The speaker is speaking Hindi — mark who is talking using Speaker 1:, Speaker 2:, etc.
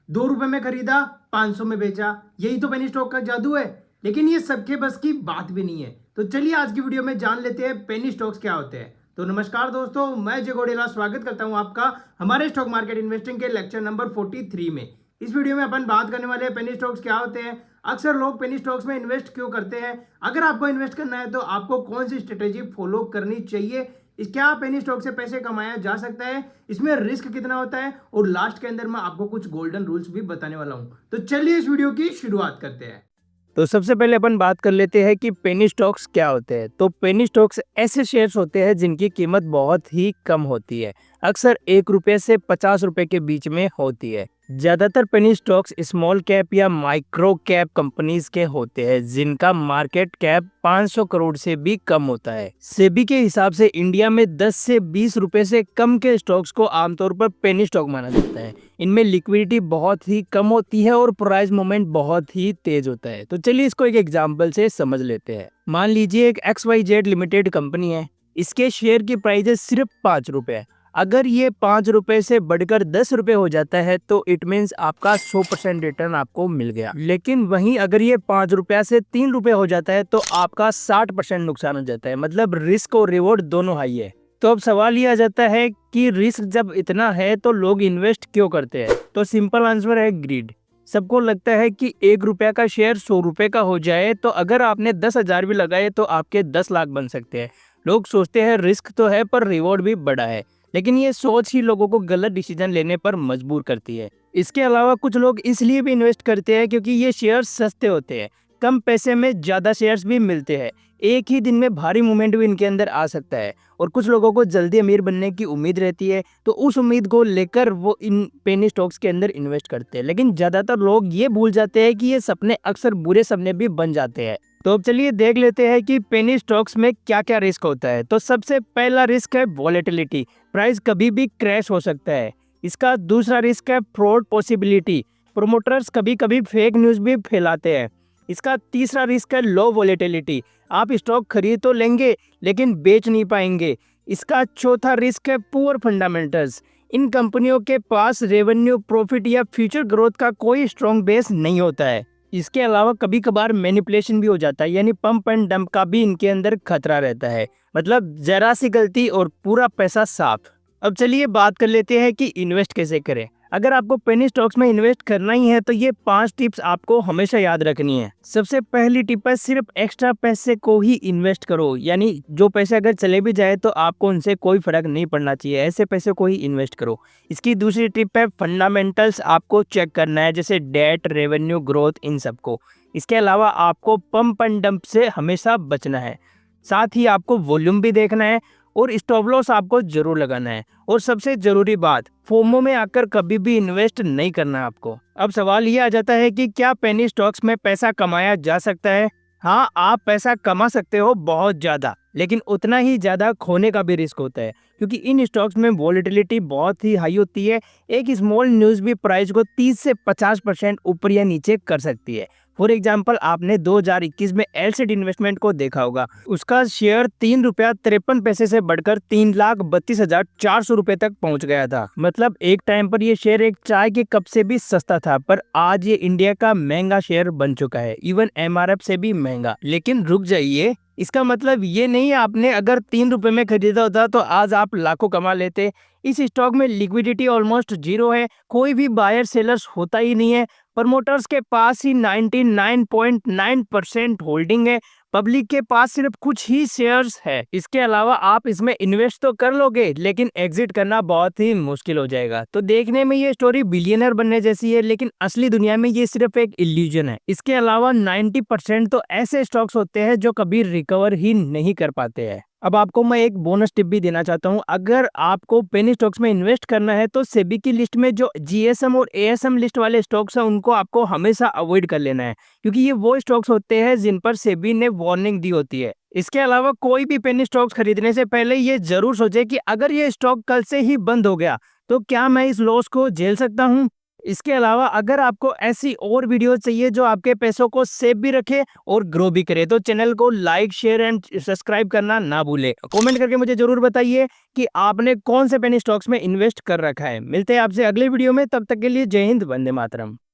Speaker 1: ₹2 में खरीदा, 500 में बेचा। यही तो पेनी स्टॉक का जादू है। लेकिन ये सबके बस की बात भी नहीं है। तो चलिए आज की वीडियो में जान लेते हैं पेनी स्टॉक्स क्या होते हैं। तो नमस्कार दोस्तों, मैं जय घोड़ेला स्वागत करता हूं आपका हमारे स्टॉक मार्केट इन्वेस्टिंग के लेक्चर नंबर 43 में। इस वीडियो में अपन बात करने वाले हैं पेनी स्टॉक्स क्या होते हैं, अक्सर लोग पेनी स्टॉक्स में इन्वेस्ट क्यों करते हैं, अगर आपको इन्वेस्ट करना है तो आपको कौन सी स्ट्रेटेजी फॉलो करनी चाहिए, क्या पेनी स्टॉक से पैसे कमाया जा सकता है, इसमें रिस्क कितना होता है, और लास्ट के अंदर मैं आपको कुछ गोल्डन रूल्स भी बताने वाला हूं। तो चलिए इस वीडियो की शुरुआत करते हैं।
Speaker 2: तो सबसे पहले अपन बात कर लेते हैं कि पेनी स्टॉक्स क्या होते हैं। तो पेनी स्टॉक्स ऐसे शेयर्स होते हैं जिनकी कीमत बहुत ही कम होती है, अक्सर ₹1 से ₹50 के बीच में होती है। ज्यादातर पेनी स्टॉक्स स्मॉल कैप या माइक्रो कैप कंपनीज के होते हैं जिनका मार्केट कैप 500 करोड़ से भी कम होता है। सेबी के हिसाब से इंडिया में 10 से ₹20 से कम के स्टॉक्स को आमतौर पर पेनी स्टॉक माना जाता है। इनमें लिक्विडिटी बहुत ही कम होती है और प्राइस मूवमेंट बहुत ही तेज होता है। तो चलिए इसको एक एग्जांपल से समझ लेते हैं। मान लीजिए एक XYZ लिमिटेड कंपनी है, इसके शेयर की प्राइस है सिर्फ ₹5। अगर ये ₹5 से बढ़कर ₹10 हो जाता है तो इट मीन्स आपका 100% रिटर्न आपको मिल गया। लेकिन वहीं अगर ये ₹5 से ₹3 हो जाता है तो आपका 60% नुकसान हो जाता है। मतलब रिस्क और रिवॉर्ड दोनों हाई है। तो अब सवाल ये आ जाता है कि रिस्क जब इतना है तो लोग इन्वेस्ट क्यों करते हैं। तो सिंपल आंसर है ग्रीड। सबको लगता है कि ₹1 का शेयर ₹100 का हो जाए तो अगर आपने 10,000 भी लगाए तो आपके 10 लाख बन सकते हैं। लोग सोचते हैं रिस्क तो है पर रिवॉर्ड भी बड़ा है, लेकिन ये सोच ही लोगों को गलत डिसीजन लेने पर मजबूर करती है। इसके अलावा कुछ लोग इसलिए भी इन्वेस्ट करते हैं क्योंकि ये शेयर्स सस्ते होते हैं, कम पैसे में ज्यादा शेयर्स भी मिलते हैं, एक ही दिन में भारी मूवमेंट भी इनके अंदर आ सकता है, और कुछ लोगों को जल्दी अमीर बनने की उम्मीद रहती है तो उस उम्मीद को लेकर वो इन पेनी स्टॉक्स के अंदर इन्वेस्ट करते हैं। लेकिन ज्यादातर लोग ये भूल जाते हैं कि ये सपने अक्सर बुरे सपने भी बन जाते हैं। तो अब चलिए देख लेते हैं कि पेनी स्टॉक्स में क्या क्या रिस्क होता है। तो सबसे पहला रिस्क है वॉलेटिलिटी, प्राइस कभी भी क्रैश हो सकता है। इसका दूसरा रिस्क है फ्रॉड पॉसिबिलिटी, प्रोमोटर्स कभी कभी फेक न्यूज़ भी फैलाते हैं। इसका तीसरा रिस्क है लो वॉलेटिलिटी, आप स्टॉक खरीद तो लेंगे लेकिन बेच नहीं पाएंगे। इसका चौथा रिस्क है पुअर फंडामेंटल्स, इन कंपनियों के पास रेवेन्यू, प्रॉफिट या फ्यूचर ग्रोथ का कोई स्ट्रॉन्ग बेस नहीं होता है। इसके अलावा कभी कभार मैनिपुलेशन भी हो जाता है, यानी पंप एंड डंप का भी इनके अंदर खतरा रहता है। मतलब जरा सी गलती और पूरा पैसा साफ। अब चलिए बात कर लेते हैं कि इन्वेस्ट कैसे करें। अगर आपको पेनी स्टॉक्स में इन्वेस्ट करना ही है तो ये 5 टिप्स आपको हमेशा याद रखनी है। सबसे पहली टिप है सिर्फ एक्स्ट्रा पैसे को ही इन्वेस्ट करो, यानी जो पैसे अगर चले भी जाए तो आपको उनसे कोई फर्क नहीं पड़ना चाहिए, ऐसे पैसे को ही इन्वेस्ट करो। इसकी दूसरी टिप है फंडामेंटल्स आपको चेक करना है, जैसे डेट, रेवेन्यू, ग्रोथ, इन सबको। इसके अलावा आपको पंप एंड डंप से हमेशा बचना है, साथ ही आपको वॉल्यूम भी देखना है और स्टॉप लॉस आपको जरूर लगाना है। और सबसे जरूरी बात, फोमो में आकर कभी भी इन्वेस्ट नहीं करना है आपको। अब सवाल ये आ जाता है कि क्या पेनी स्टॉक्स में पैसा कमाया जा सकता है। हाँ, आप पैसा कमा सकते हो बहुत ज्यादा, लेकिन उतना ही ज्यादा खोने का भी रिस्क होता है क्योंकि इन स्टॉक्स में वॉलेटिलिटी बहुत ही हाई होती है। एक स्मॉल न्यूज भी प्राइस को 30 से 50% ऊपर या नीचे कर सकती है। फॉर एग्जाम्पल, आपने 2021 में एलसेड इन्वेस्टमेंट को देखा होगा, उसका शेयर ₹3.53 से बढ़कर ₹3,32,400 तक पहुंच गया था। मतलब एक टाइम पर ये शेयर एक चाय के कप से भी सस्ता था, पर आज ये इंडिया का महंगा शेयर बन चुका है, इवन MRF से भी महंगा। लेकिन रुक जाइए, इसका मतलब ये नहीं आपने अगर ₹3 में खरीदा होता तो आज आप लाखों कमा लेते। इस स्टॉक में लिक्विडिटी ऑलमोस्ट जीरो है, कोई भी बायर सेलर्स होता ही नहीं है, प्रमोटर्स के पास ही 99.9% होल्डिंग है, पब्लिक के पास सिर्फ कुछ ही शेयर्स है। इसके अलावा आप इसमें इन्वेस्ट तो कर लोगे लेकिन एग्जिट करना बहुत ही मुश्किल हो जाएगा। तो देखने में ये स्टोरी बिलियनर बनने जैसी है, लेकिन असली दुनिया में ये सिर्फ एक इल्यूजन है। इसके अलावा 90% तो ऐसे स्टॉक्स होते हैं जो कभी रिकवर ही नहीं कर पाते हैं। अब आपको मैं एक बोनस टिप भी देना चाहता हूं। अगर आपको पेनी स्टॉक्स में इन्वेस्ट करना है तो सेबी की लिस्ट में जो GSM और ASM लिस्ट वाले स्टॉक्स हैं उनको आपको हमेशा अवॉइड कर लेना है, क्योंकि ये वो स्टॉक्स होते हैं जिन पर सेबी ने वार्निंग दी होती है। इसके अलावा कोई भी पेनी स्टॉक्स खरीदने से पहले ये जरूर सोचे कि अगर ये स्टॉक कल से ही बंद हो गया तो क्या मैं इस लॉस को झेल सकता हूँ। इसके अलावा अगर आपको ऐसी और वीडियो चाहिए जो आपके पैसों को सेव भी रखे और ग्रो भी करे, तो चैनल को लाइक, शेयर एंड सब्सक्राइब करना ना भूले। कमेंट करके मुझे जरूर बताइए कि आपने कौन से पेनी स्टॉक्स में इन्वेस्ट कर रखा है। मिलते हैं आपसे अगले वीडियो में, तब तक के लिए जय हिंद, वंदे मातरम।